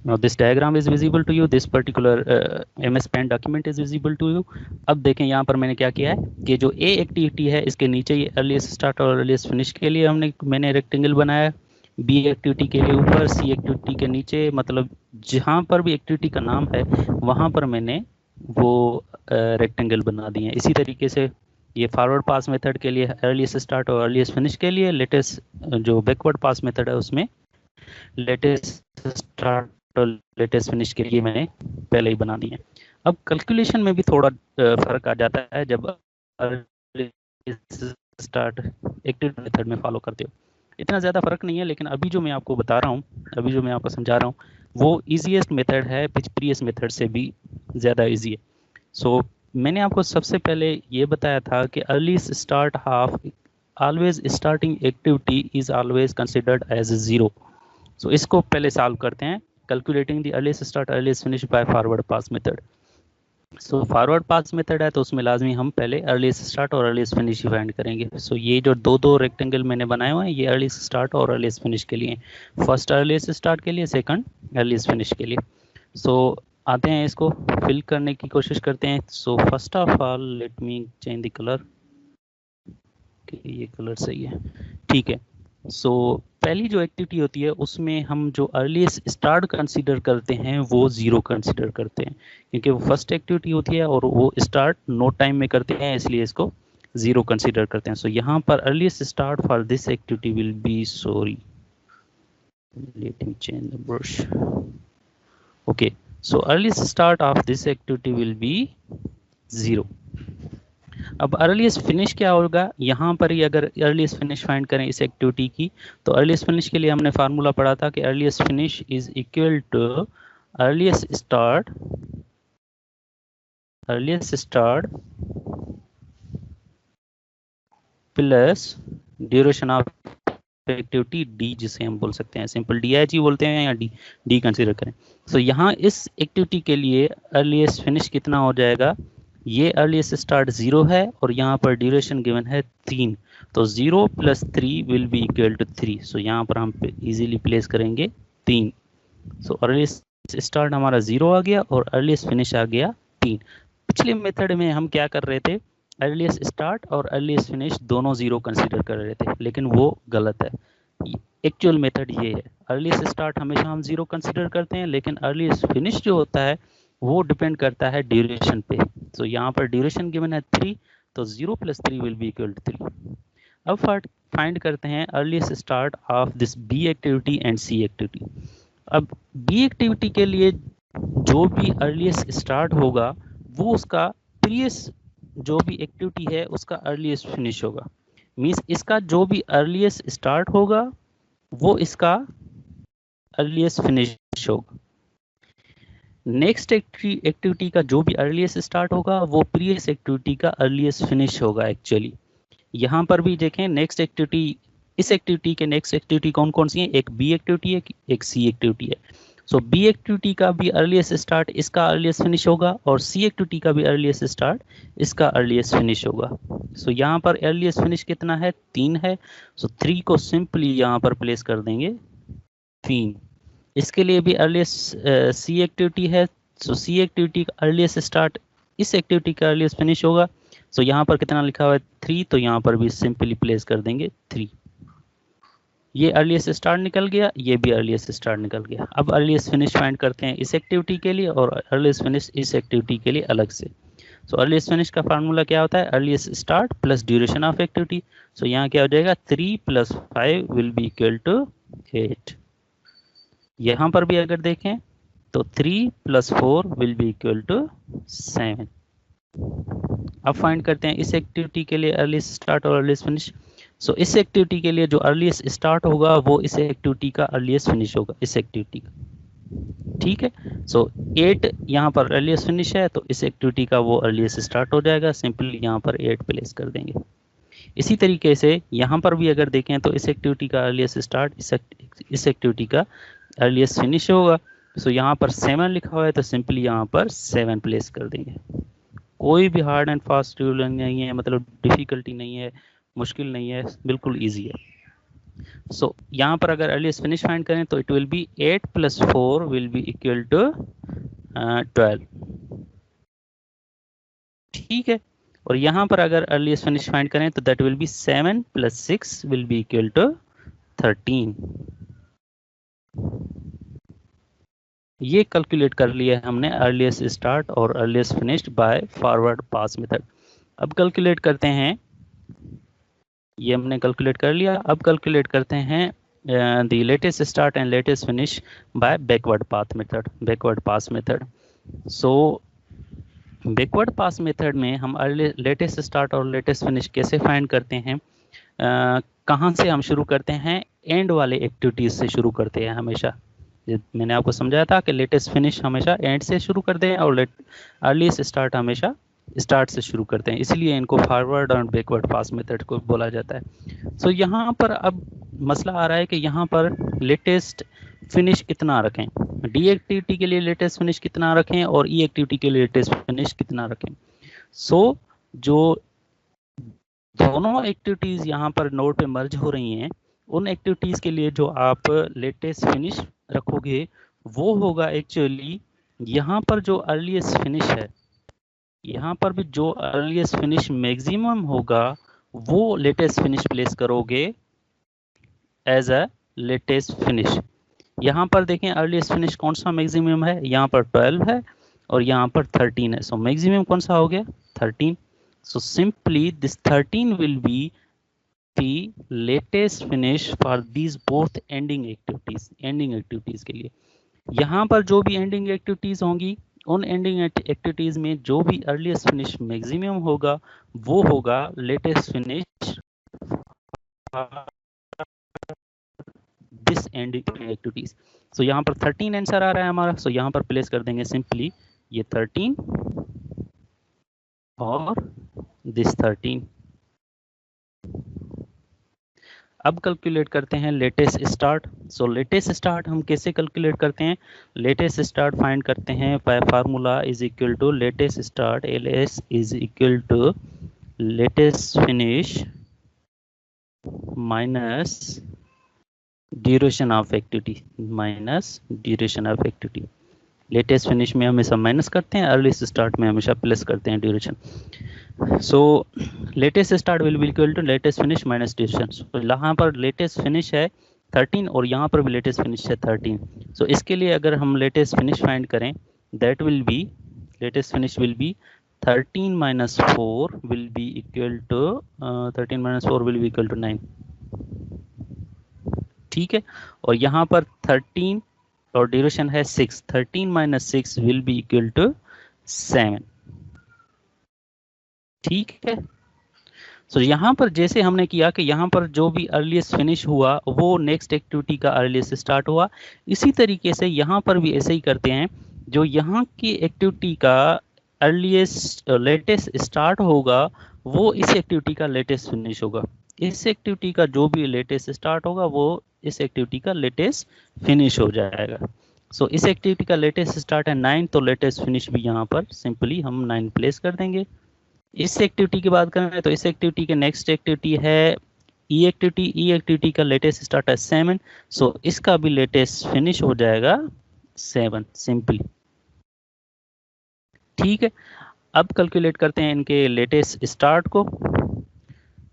Now this diagram is visible to you, this particular MS Paint document is visible to you. अब देखें यहाँ पर मैंने क्या किया है कि जो A एक्टिविटी है इसके नीचे ये अर्लीस्ट स्टार्ट और अर्लीस्ट फिनिश के लिए मैंने रेक्टेंगल बनाया है, B एक्टिविटी के लिए ऊपर, C एक्टिविटी के नीचे, मतलब जहाँ पर भी एक्टिविटी का नाम है वहाँ पर मैंने वो रेक्टेंगल बना दिए हैं। इसी तरीके से ये फॉरवर्ड पास मेथड के लिए अर्लीस्ट स्टार्ट और अर्लीस्ट फिनिश के लिए, लेटेस्ट जो बैकवर्ड पास मेथड है उसमें लेटेस्ट स्टार्ट और लेटेस्ट फिनिश के लिए मैंने पहले ही बना दिए। अब कैलकुलेशन में भी थोड़ा फर्क आ जाता है जब स्टार्ट एक्टिव मेथड में फॉलो करते हो। इतना ज़्यादा फर्क नहीं है, लेकिन अभी जो मैं आपको बता रहा हूँ, अभी जो मैं आपको समझा रहा हूँ वो ईजीएस्ट मेथड है, प्रीवियस मेथड से भी ज़्यादा ईजी है। सो मैंने आपको सबसे पहले ये बताया था कि earliest start half always starting activity is always considered as 0। So इसको पहले सॉल्व करते हैं, calculating the earliest start earliest finish by forward pass method. So forward pass method है तो उसमें लाजमी हम पहले अर्लीस्ट स्टार्ट और अर्लीस्ट फिनिश ही फाइंड करेंगे। सो ये जो दो रेक्टेंगल मैंने बनाए हुए हैं ये अर्लीस्ट स्टार्ट और अर्लीस्ट फिनिश के लिए, फर्स्ट अर्लीस्ट स्टार्ट के लिए, सेकंड अर्लीस्ट फिनिश के लिए। सो आते हैं इसको फिल करने की कोशिश करते हैं। So first of all let me change the colour, ये कलर सही है, ठीक है। सो पहली जो एक्टिविटी होती है उसमें हम जो अर्लीस्ट स्टार्ट कंसीडर करते हैं वो 0 कंसीडर करते हैं, क्योंकि वो फर्स्ट एक्टिविटी होती है और वो स्टार्ट नो टाइम में करते हैं, इसलिए इसको 0 कंसीडर करते हैं। सो यहाँ पर earliest start for this activity will be, sorry late me change the brush, okay. So earliest start of this activity will be 0। अब अर्लीस्ट फिनिश क्या होगा, यहाँ पर ही अगर अर्लीस्ट फिनिश फाइंड करें इस एक्टिविटी की तो अर्लीस्ट फिनिश के लिए हमने फार्मूला पढ़ा था कि earliest finish is equal to earliest start plus duration of activity D, जिसे हम बोल सकते हैं सिंपल DIG बोलते हैं या डी कंसीडर करें। सो यहाँ इस एक्टिविटी के लिए अर्लीस्ट फिनिश कितना हो जाएगा, ये अर्लीस्ट स्टार्ट 0 है और यहाँ पर ड्यूरेशन गिवन है 3, तो 0 + 3 विल बी इक्वल टू 3। सो यहाँ पर हम इजीली प्लेस करेंगे 3। सो अर्लीस्ट स्टार्ट हमारा 0 आ गया और अर्लीस्ट फिनिश आ गया 3। पिछले मेथड में हम क्या कर रहे थे, अर्लीस्ट स्टार्ट और अर्लीस्ट फिनिश दोनों 0 कंसीडर कर रहे थे, लेकिन वो गलत है। एक्चुअल मेथड ये है, अर्लीस्ट स्टार्ट हमेशा हम 0 कंसीडर करते हैं, लेकिन अर्लीस्ट फिनिश जो होता है वो डिपेंड करता है ड्यूरेशन पे। सो यहाँ पर ड्यूरेशन गिवन है 3, तो 0 + 3 विल बी इक्वल टू 3। अब फाइंड करते हैं earliest start of this B activity and C activity. अब बी एक्टिविटी के लिए जो भी अर्लीस्ट स्टार्ट होगा वो उसका प्रीवियस जो भी एक्टिविटी है उसका अर्लीस्ट फिनिश होगा। मींस इसका जो भी अर्लीस्ट स्टार्ट होगा वो इसका अर्लीस्ट फिनिश होगा। नेक्स्ट एक्टिविटी का जो भी अर्लीस्ट स्टार्ट होगा वो प्रीवियस एक्टिविटी का अर्लीस्ट फिनिश होगा। एक्चुअली यहाँ पर भी देखें नेक्स्ट एक्टिविटी, इस एक्टिविटी के नेक्स्ट एक्टिविटी कौन कौन सी है, एक बी एक्टिविटी है, एक सी एक्टिविटी है। सो बी एक्टिविटी का भी अर्लीस्ट स्टार्ट इसका अर्लीस्ट फिनिश होगा और सी एक्टिविटी का भी अर्लीस्ट स्टार्ट इसका अर्लीस्ट फिनिश होगा। सो यहाँ पर अर्लीस्ट फिनिश कितना है, 3 है। सो 3 को सिंपली यहाँ पर प्लेस कर देंगे 3। इसके लिए भी अर्लीस्ट सी एक्टिविटी है, सो सी एक्टिविटी का अर्लीस्ट स्टार्ट इस एक्टिविटी का अर्लीस्ट फिनिश होगा। सो यहाँ पर कितना लिखा हुआ है 3, तो यहाँ पर भी सिंपली प्लेस कर देंगे 3। ये अर्लीस्ट स्टार्ट निकल गया, ये भी अर्लीस्ट स्टार्ट निकल गया। अब अर्लीस्ट फिनिश फाइंड करते हैं इस एक्टिविटी के लिए और अर्लीस्ट फिनिश इस एक्टिविटी के लिए अलग से। सो अर्लीस्ट फिनिश का फार्मूला क्या होता है, earliest start plus duration of activity. So यहाँ क्या हो जाएगा, 3 + 5 विल बी इक्वल टू 8। यहाँ पर भी अगर देखें तो 3 + 4 विल बी इक्वल टू 7। अब फाइंड करते हैं इस एक्टिविटी के लिए अर्लीस्ट स्टार्ट और अर्लीस्ट फिनिश। सो इस एक्टिविटी के लिए जो अर्लीस्ट स्टार्ट होगा वो इस एक्टिविटी का अर्लीस्ट फिनिश होगा, इस एक्टिविटी का, ठीक है। सो 8 यहाँ पर अर्लीस्ट फिनिश है तो इस एक्टिविटी का वो अर्लीस्ट स्टार्ट हो जाएगा, सिंपली यहाँ पर 8 प्लेस कर देंगे। इसी तरीके से यहाँ पर भी अगर देखें तो इस एक्टिविटी का अर्लीस्ट स्टार्ट इस एक्टिविटी का अर्लीस्ट फिनिश होगा। सो यहाँ पर 7 लिखा हुआ है तो सिंपली यहाँ पर 7 प्लेस कर देंगे। कोई भी हार्ड एंड फास्ट रूल नहीं है, मतलब डिफिकल्टी नहीं है, मुश्किल नहीं है, बिल्कुल इजी है। सो यहाँ पर अगर अर्लीस्ट फिनिश फाइंड करें तो it will be 8 + 4 will be equal to 12, ठीक है। और यहाँ पर अगर अर्लीस्ट फिनिश फाइंड करें तो that will be 7 + 6 will be equal to 13। ये कैलकुलेट कर लिया है हमने अर्लीस्ट स्टार्ट और earliest finished by forward pass method. अब कैलकुलेट करते हैं, ये हमने कैलकुलेट कर लिया। अब कैलकुलेट करते हैं the latest start and latest finish by backward path method, backward pass method. So backward pass method में हम लेटेस्ट स्टार्ट और लेटेस्ट फिनिश कैसे फाइंड करते हैं, कहाँ से हम शुरू करते हैं, एंड वाले एक्टिविटीज से शुरू करते हैं हमेशा। मैंने आपको समझाया था कि लेटेस्ट फिनिश हमेशा एंड से शुरू करते हैं और अर्लीस्ट स्टार्ट हमेशा स्टार्ट से शुरू करते हैं, इसलिए इनको फॉरवर्ड और बैकवर्ड पास मेथड को बोला जाता है। सो यहाँ पर अब मसला आ रहा है कि यहाँ पर लेटेस्ट फिनिश कितना रखें, डी एक्टिविटी के लिए लेटेस्ट फिनिश कितना रखें और ई एक्टिविटी के लिए लेटेस्ट फिनिश कितना रखें। सो जो दोनों एक्टिविटीज यहाँ पर नोड पे मर्ज हो रही हैं, उन एक्टिविटीज के लिए जो आप लेटेस्ट फिनिश रखोगे वो होगा एक्चुअली यहाँ पर जो अर्लीस्ट फिनिश है, यहाँ पर भी जो अर्लीस्ट फिनिश मैक्सिमम होगा वो लेटेस्ट फिनिश प्लेस करोगे एज अ लेटेस्ट फिनिश। यहाँ पर देखें अर्लीस्ट फिनिश कौन सा मैक्सिमम है, यहाँ पर 12 है और यहाँ पर 13 है। सो मैक्सिमम कौन सा हो गया, 13। So simply this 13 will be the latest finish for these both ending activities, ending activities के लिए। यहाँ पर जो भी ending activities होंगी उन ending activities में जो भी earliest finish maximum होगा वो होगा latest finish this ending activities। So यहाँ पर 13 आंसर आ रहा है हमारा। So यहाँ पर प्लेस कर देंगे सिंपली ये 13 और दिस 13। अब कैलकुलेट करते हैं latest start. So latest start हम कैसे कैलकुलेट करते हैं, लेटेस्ट स्टार्ट फाइंड करते हैं by formula is equal to latest start LS is equal to latest finish minus duration of activity, minus duration of activity. Latest finish में हमेशा minus करते हैं, अर्लीस्ट स्टार्ट में हमेशा प्लस करते हैं duration. So latest start will be equal to latest finish minus duration. So यहाँ पर लेटेस्ट फिनिश है 13 और यहाँ पर भी लेटेस्ट फिनिश है 13। सो इसके लिए अगर हम लेटेस्ट फिनिश फाइंड करें that will be latest finish will be 13 - 4 will be equal to 13 - 4 will be equal to 9, ठीक है। और यहाँ पर 13 और ड्यूरेशन है 6, 13 - 6 विल बी इक्वल टू 7, ठीक है। सो यहाँ पर जैसे हमने किया कि यहाँ पर जो भी अर्लीस्ट फिनिश हुआ वो नेक्स्ट एक्टिविटी का अर्लीस्ट स्टार्ट हुआ, इसी तरीके से यहाँ पर भी ऐसे ही करते हैं। जो यहाँ की एक्टिविटी का अर्लीस्ट लेटेस्ट स्टार्ट होगा वो इस एक्टिविटी का लेटेस्ट फिनिश होगा, इस एक्टिविटी का जो भी लेटेस्ट स्टार्ट होगा वो इस एक्टिविटी का लेटेस्ट फिनिश हो जाएगा। सो इस एक्टिविटी का लेटेस्ट स्टार्ट है 9, तो लेटेस्ट फिनिश भी यहाँ पर सिंपली हम 9 प्लेस कर देंगे। इस एक्टिविटी की बात करें तो इस एक्टिविटी के नेक्स्ट एक्टिविटी है ई एक्टिविटी, ई एक्टिविटी का लेटेस्ट स्टार्ट है 7, सो इसका भी लेटेस्ट फिनिश हो जाएगा 7 सिंपली, ठीक है। अब कैलकुलेट करते हैं इनके लेटेस्ट स्टार्ट को।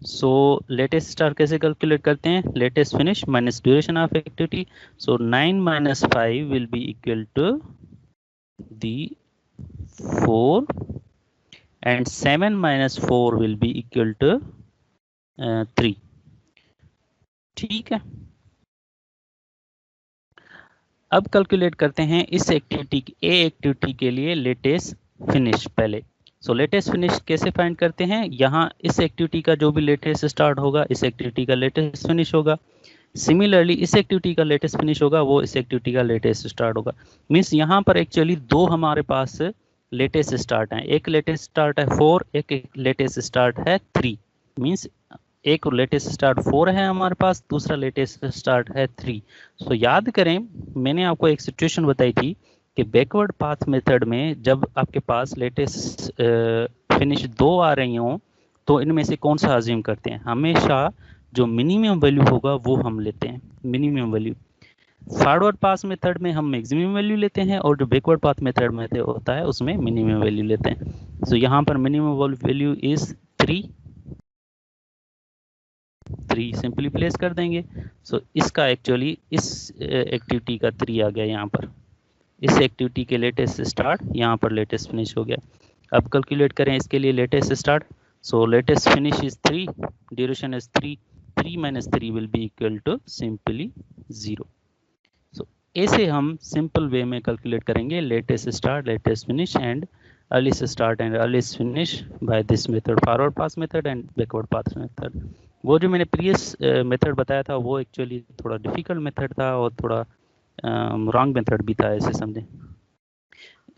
सो लेटेस्ट स्टार्ट कैसे कैलकुलेट करते हैं, latest finish minus duration of activity. So 9 - 5 will be equal to the 4 and 7 - 4 will be equal to 3, ठीक है। अब कैलकुलेट करते हैं इस एक्टिविटी ए एक्टिविटी के लिए लेटेस्ट फिनिश पहले। सो लेटेस्ट फिनिश कैसे फाइंड करते हैं, यहाँ इस एक्टिविटी का जो भी लेटेस्ट स्टार्ट होगा इस एक्टिविटी का लेटेस्ट फिनिश होगा, सिमिलरली इस एक्टिविटी का लेटेस्ट फिनिश होगा वो इस एक्टिविटी का लेटेस्ट स्टार्ट होगा। मीन्स यहाँ पर एक्चुअली दो हमारे पास लेटेस्ट स्टार्ट है, एक लेटेस्ट स्टार्ट है 4, एक लेटेस्ट स्टार्ट है 3। मीन्स एक लेटेस्ट स्टार्ट 4 है हमारे पास, दूसरा लेटेस्ट स्टार्ट है 3। सो याद करें मैंने आपको एक सिचुएशन बताई थी कि बैकवर्ड पाथ मेथड में जब आपके पास लेटेस्ट फिनिश 2 आ रही हों तो इनमें से कौन सा अज्यूम करते हैं, हमेशा जो मिनिमम वैल्यू होगा वो हम लेते हैं, minimum value. Forward pass method में हम मैक्सिमम वैल्यू लेते हैं और जो बैकवर्ड पाथ मेथड में होता है उसमें मिनिमम वैल्यू लेते हैं। सो यहाँ पर minimum value is 3 simply place कर देंगे। सो इसका एक्चुअली इस एक्टिविटी का 3 आ गया यहाँ पर, इस एक्टिविटी के लेटेस्ट स्टार्ट, यहाँ पर लेटेस्ट फिनिश हो गया। अब कैलकुलेट करें इसके लिए latest start. So latest finish is 3, duration is 3, 3 - 3 will be equal to simply 0। So ऐसे हम सिंपल वे में कैलकुलेट करेंगे latest start, latest finish and earliest start and earliest finish by this method, forward pass method and backward pass method. वो जो मैंने previous method बताया था वो एक्चुअली थोड़ा डिफिकल्ट मेथड था और थोड़ा रॉन्ग मेथड भी था, ऐसे समझें।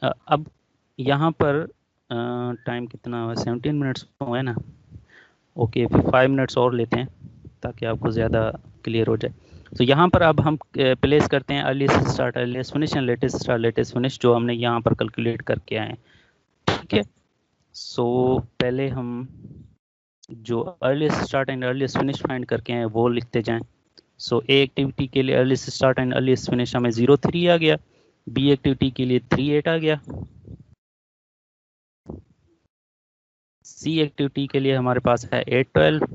अब यहाँ पर टाइम कितना हुआ, 17 मिनट्स हुआ है ना। ओके, फिर 5 मिनट्स और लेते हैं ताकि आपको ज़्यादा क्लियर हो जाए। तो यहाँ पर अब हम प्लेस करते हैं earliest start, earliest finish and latest start, latest finish, जो हमने यहाँ पर कैलकुलेट करके आए हैं, ठीक है। सो पहले हम जो earliest start and earliest finish find करके आए वो लिखते जाएं। सो ए एक्टिविटी के लिए earliest start and earliest finish हमें 0-3 आ गया, बी एक्टिविटी के लिए 3-8 आ गया, सी एक्टिविटी के लिए हमारे पास है 8-12,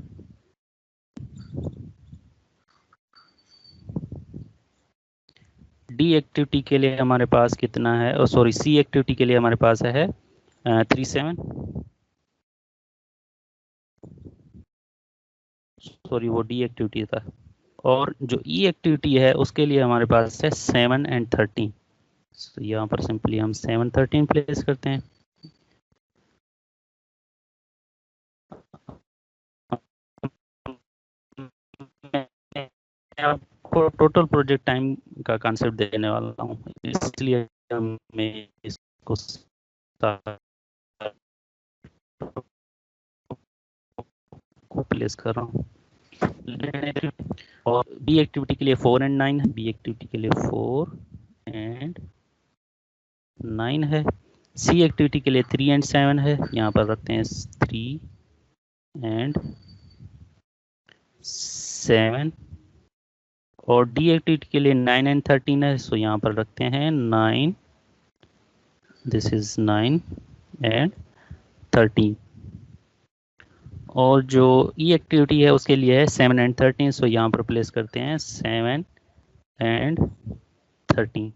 डी एक्टिविटी के लिए हमारे पास कितना है, और सॉरी सी एक्टिविटी के लिए हमारे पास है 3-7, सॉरी वो डी एक्टिविटी था। और जो ई एक्टिविटी है उसके लिए हमारे पास है 7 and 13। तो यहाँ पर सिंपली हम 7-13 प्लेस करते हैं। आपको टोटल प्रोजेक्ट टाइम का कॉन्सेप्ट देने वाला हूँ, इसलिए मैं इसको प्लेस कर रहा हूँ। और बी एक्टिविटी के लिए 4 and 9 है, बी एक्टिविटी के लिए 4 and 9 है। सी एक्टिविटी के लिए 3 and 7 है, यहाँ पर रखते हैं 3 and 7। और डी एक्टिविटी के लिए 9 and 13 है, सो यहाँ पर रखते हैं 9, दिस इज 9 and 13। और जो ई एक्टिविटी है उसके लिए है 7 and 13, सो यहाँ पर प्लेस करते हैं 7 and 13।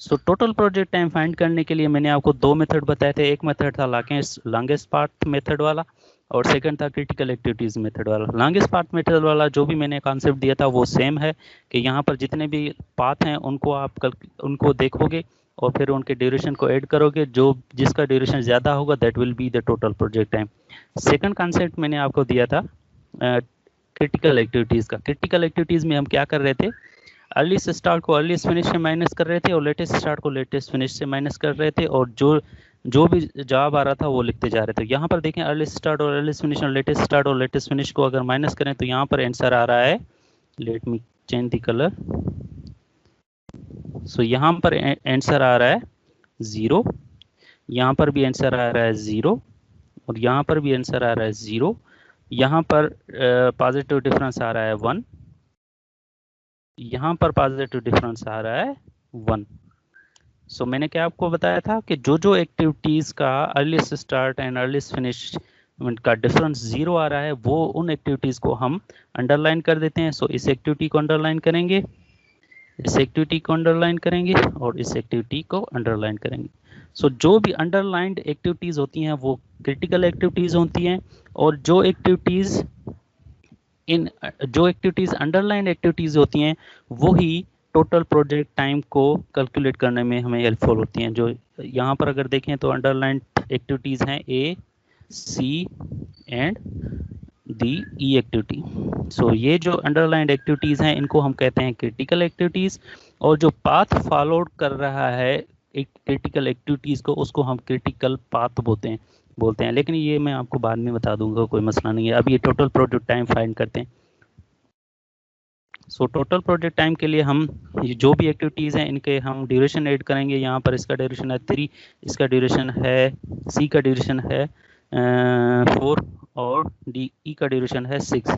So total project time find करने के लिए मैंने आपको 2 मेथड बताए थे। एक मेथड था लॉन्गेस्ट पाथ मेथड वाला और सेकंड था क्रिटिकल एक्टिविटीज मेथड वाला। लॉन्गेस्ट पाथ मेथड वाला जो भी मैंने कॉन्सेप्ट दिया था वो सेम है कि यहाँ पर जितने भी पाथ हैं उनको आप उनको देखोगे और फिर उनके ड्यूरेशन को ऐड करोगे, जो जिसका ड्यूरेशन ज़्यादा होगा that will be the total project time. Second concept मैंने आपको दिया था क्रिटिकल एक्टिविटीज़ का। क्रिटिकल एक्टिविटीज़ में हम क्या कर रहे थे, अर्लीस्ट स्टार्ट को अर्लीस्ट फिनिश से माइनस कर रहे थे और लेटेस्ट स्टार्ट को लेटेस्ट फिनिश से माइनस कर रहे थे, और जो भी जवाब आ रहा था वो लिखते जा रहे थे। यहाँ पर देखें अर्लीस्ट स्टार्ट और अर्लीस्ट फिनिश और लेटेस्ट स्टार्ट और लेटेस्ट फिनिश को अगर माइनस करें तो यहाँ पर आंसर आ रहा है, let me change the colour. So यहाँ पर आंसर आ रहा है 0, यहाँ पर भी आंसर आ रहा है 0 और यहाँ पर भी आंसर आ रहा है 0। यहाँ पर पॉजिटिव डिफरेंस आ रहा है 1, यहाँ पर पॉजिटिव डिफरेंस आ रहा है 1। सो मैंने क्या आपको बताया था कि जो एक्टिविटीज़ का earliest start and earliest finish का डिफरेंस 0 आ रहा है वो उन एक्टिविटीज़ को हम अंडरलाइन कर देते हैं। सो इस एक्टिविटी को अंडरलाइन करेंगे, इस एक्टिविटी को अंडरलाइन करेंगे और इस एक्टिविटी को अंडरलाइन करेंगे। सो जो भी अंडरलाइंड एक्टिविटीज़ होती हैं वो क्रिटिकल एक्टिविटीज़ होती हैं, और जो एक्टिविटीज़ अंडरलाइंड एक्टिविटीज़ होती हैं वो ही टोटल प्रोजेक्ट टाइम को कैलकुलेट करने में हमें हेल्पफुल होती हैं। जो यहाँ पर अगर देखें तो अंडरलाइंड एक्टिविटीज़ हैं ए, सी एंड दी ई एक्टिविटी। सो ये जो अंडरलाइंड एक्टिविटीज़ हैं इनको हम कहते हैं क्रिटिकल एक्टिविटीज़, और जो पाथ फॉलोड कर रहा है एक क्रिटिकल एक्टिविटीज़ को उसको हम क्रिटिकल पाथ बोलते हैं। लेकिन ये मैं आपको बाद में बता दूंगा, कोई मसला नहीं है। अब ये टोटल प्रोजेक्ट टाइम फाइंड करते हैं। सो टोटल प्रोजेक्ट टाइम के लिए हम जो भी एक्टिविटीज़ हैं इनके हम ड्यूरेशन ऐड करेंगे। यहाँ पर इसका ड्यूरेशन है 3, इसका ड्यूरेशन है, सी का ड्यूरेशन है 4 और डी ई का ड्यूरेशन है 6।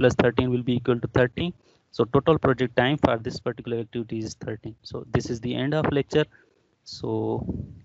+ 13 will be equal to 30. So total project time for this particular activity is 13. So this is the end of lecture. So